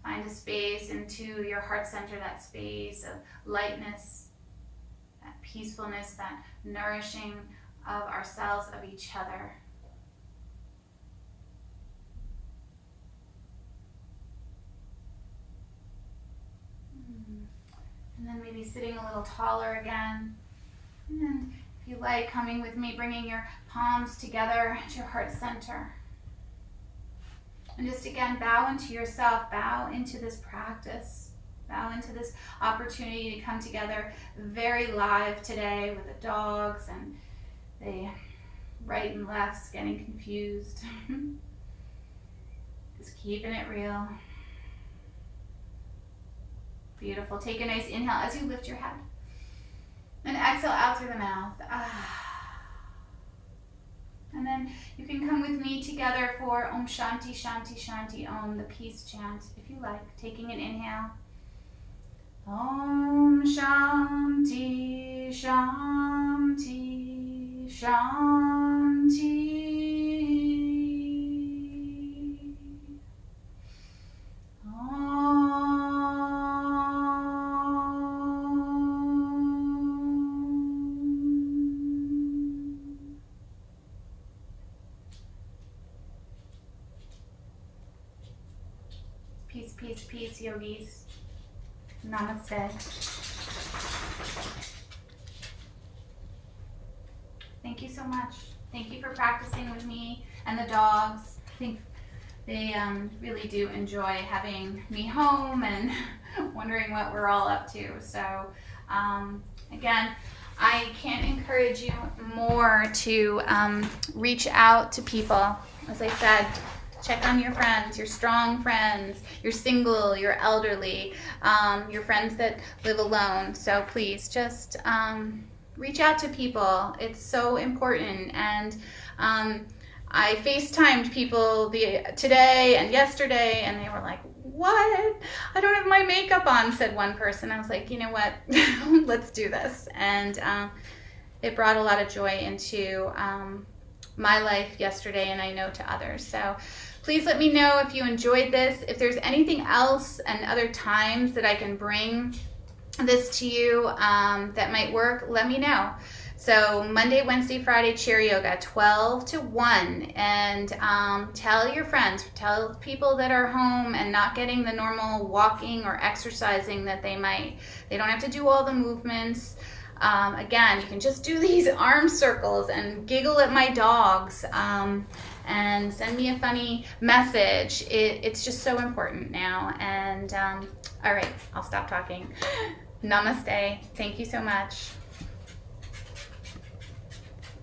find a space into your heart center, that space of lightness, that peacefulness, that nourishing of ourselves, of each other. And then maybe sitting a little taller again. And if you like, coming with me, bringing your palms together at your heart center. And just again, bow into yourself, bow into this practice, bow into this opportunity to come together very live today with the dogs and the right and lefts getting confused. Just keeping it real. Beautiful. Take a nice inhale as you lift your head. And exhale out through the mouth. And then you can come with me together for Om Shanti Shanti Shanti Om, the peace chant, if you like. Taking an inhale. Om Shanti Shanti Shanti. Peace, peace, peace, yogis. Namaste. Thank you so much. Thank you for practicing with me and the dogs. I think they really do enjoy having me home and wondering what we're all up to. So again, I can't encourage you more to reach out to people. As I said, check on your friends, your strong friends, you're single, you're elderly, your friends that live alone. So please just reach out to people. It's so important. And I FaceTimed people today and yesterday, and they were like, what? I don't have my makeup on, said one person. I was like, you know what? Let's do this. And it brought a lot of joy into my life yesterday, and I know to others. So please let me know if you enjoyed this. If there's anything else and other times that I can bring this to you that might work, let me know. So Monday, Wednesday, Friday, chair yoga, 12 to 1. And tell your friends, tell people that are home and not getting the normal walking or exercising that they might. They don't have to do all the movements. Again, you can just do these arm circles and giggle at my dogs, and send me a funny message. It's just so important now. And all right, I'll stop talking. Namaste. Thank you so much.